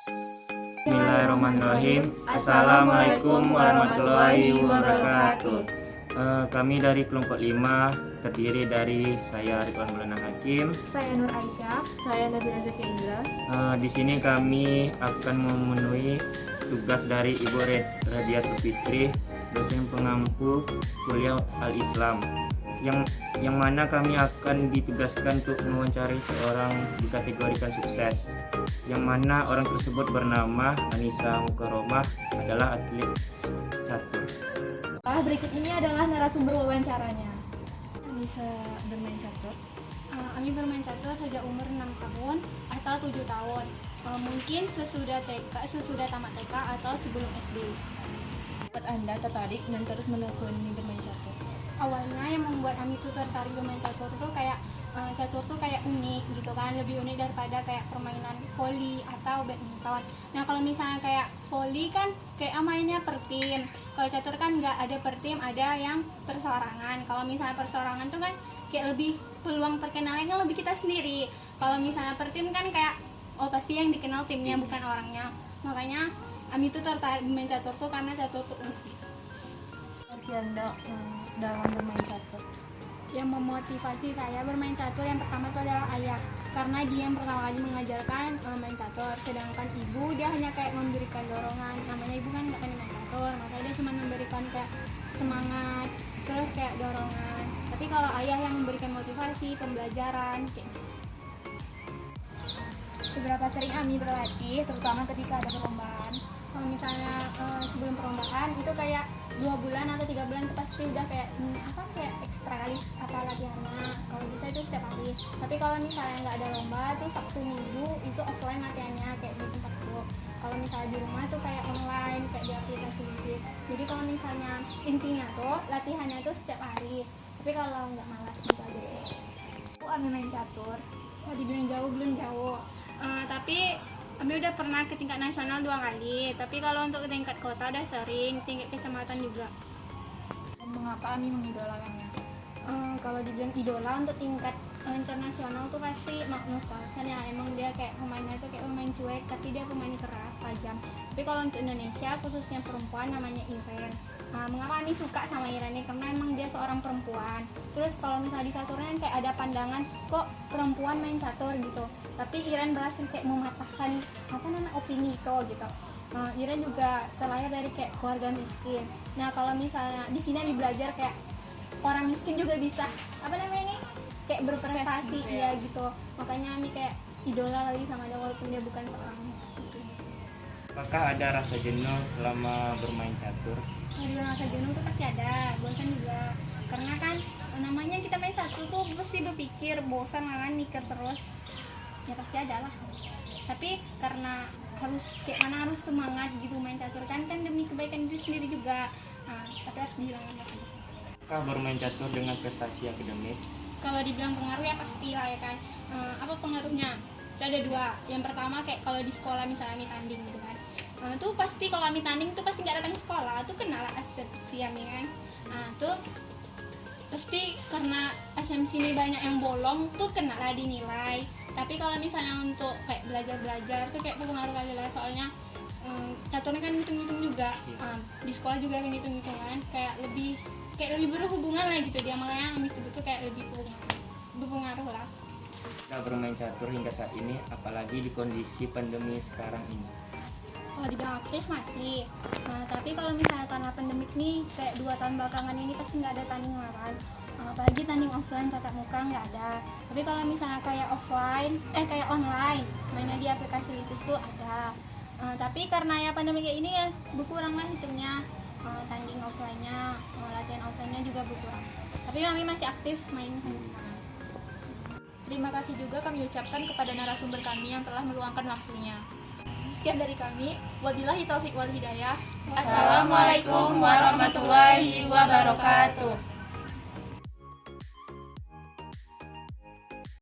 Bismillahirrahmanirrahim. Assalamualaikum warahmatullahi wabarakatuh. Kami dari kelompok 5 terdiri dari saya Ridwan Maulana Hakim, Saya Nur Aisyah. Saya Nabila Zaki Indra. Di sini kami akan memenuhi tugas dari Ibu Radiatul Fitri, dosen pengampu kuliah Al-Islam, yang mana kami akan ditugaskan untuk mewawancari seorang dikategorikan sukses, yang mana orang tersebut bernama Anissa Mukaromah, adalah atlet catur. Berikut ini adalah narasumber wawancaranya. Bisa bermain catur. Ami bermain catur sejak umur 6 tahun atau 7 tahun. Mungkin sesudah tamat TK atau sebelum SD. Buat Anda tertarik dan terus menekuni bermain catur? Awalnya yang membuat Ami tuh tertarik bermain catur tuh kayak catur tuh kayak unik gitu kan, lebih unik daripada kayak permainan voli atau badminton. Nah kalau misalnya kayak voli kan kayak mainnya per tim, kalau catur kan nggak ada per tim, ada yang perseorangan. Kalau misalnya perseorangan tuh kan kayak lebih peluang terkenalnya kan lebih kita sendiri. Kalau misalnya per tim kan kayak pasti yang dikenal timnya bukan orangnya. Makanya Ami tuh tertarik bermain catur tuh karena catur tuh unik. Versi Anda dalam bermain catur? Yang memotivasi saya bermain catur yang pertama itu adalah ayah, karena dia yang pertama kali mengajarkan main catur, sedangkan ibu dia hanya kayak memberikan dorongan. Namanya ibu kan nggak pandai main catur, makanya dia cuma memberikan kayak semangat terus kayak dorongan. Tapi kalau ayah yang memberikan motivasi, pembelajaran kayak gitu. Seberapa sering Ami berlatih, terutama ketika ada perlombaan. Kalau misalnya sebelum perlombaan itu kayak 2 bulan atau 3 bulan itu pasti udah kayak kayak ekstra kali apa latihannya. Kalau bisa itu setiap hari. Tapi kalau misalnya nggak ada lomba tuh Sabtu Minggu itu offline latihannya kayak di tempat klub. Kalau misalnya di rumah tuh kayak online kayak di aplikasi gitu. Jadi kalau misalnya intinya tuh latihannya tuh setiap hari. Tapi kalau nggak malas gitu aja. Aku Ami main catur. Kalau dibilang jauh belum jauh. Tapi Ami udah pernah ke tingkat nasional 2 kali, tapi kalau untuk ke tingkat kota udah sering, tingkat kecamatan juga. Mengapa Ami mengidolakannya? Kalau dibilang idola untuk tingkat internasional tuh pasti Magnus Carlsen ya, emang dia kayak pemainnya tuh kayak pemain cuek, tapi dia pemain keras, tajam. Tapi kalau untuk Indonesia, khususnya perempuan, namanya Iren. Mengapa Ami suka sama Iren nih? Karena emang dia seorang perempuan. Terus kalau misalnya di caturnya kayak ada pandangan kok perempuan main catur gitu. Tapi Iren berhasil kayak mematahkan opini itu gitu. Iren juga terlahir dari kayak keluarga miskin. Nah kalau misalnya di sini Ami belajar kayak orang miskin juga bisa kayak berprestasi gitu ya gitu. Makanya Ami kayak idola lagi sama dia walaupun dia bukan seorang miskin. Apakah ada rasa jenuh selama bermain catur? Dibilang rasa jenuh tuh pasti ada, bosan juga. Karena kan namanya kita main catur tuh pasti berpikir bosan kan, mikir terus. Ya pasti ada lah. Tapi karena harus semangat gitu main catur kan demi kebaikan diri sendiri juga. Tapi harus dihilangkan rasa bosan. Apakah bermain catur dengan prestasi akademik? Kalau dibilang pengaruh ya pasti lah ya kan. Apa pengaruhnya? Itu ada 2. Yang pertama kayak kalau di sekolah misalnya Ami tanding gitu kan. Tuh pasti kalau Ami tanding tuh pasti nggak datang ke sekolah, tuh kenal asumsi Ami kan. Tuh pasti karena asumsi ini banyak yang bolong tuh kena lah dinilai. Tapi kalau misalnya untuk kayak belajar tuh kayak pengaruh kali lah, soalnya caturnya kan hitung-hitung juga. Di sekolah juga kan hitung-hitungan, kayak lebih berhubungan lah gitu dia, makanya Ami sebut tuh kayak lebih berpengaruh lah. Kita bermain catur hingga saat ini, apalagi di kondisi pandemi sekarang ini. Kalau dibilang aktif masih, tapi kalau misalnya karena pandemik nih kayak 2 tahun belakangan ini pasti nggak ada tanding lawan, apalagi tanding offline tatap muka nggak ada. Tapi kalau misalnya kayak online mainnya di aplikasi itu tuh ada. Tapi karena ya pandemi kayak ini ya berkurang lah hitungnya, tanding offline-nya, latihan offline-nya juga berkurang. Tapi kami masih aktif main sampai sekarang. Terima kasih juga kami ucapkan kepada narasumber kami yang telah meluangkan waktunya. Sekian dari kami, wabillahi taufik wal hidayah. Assalamualaikum warahmatullahi wabarakatuh.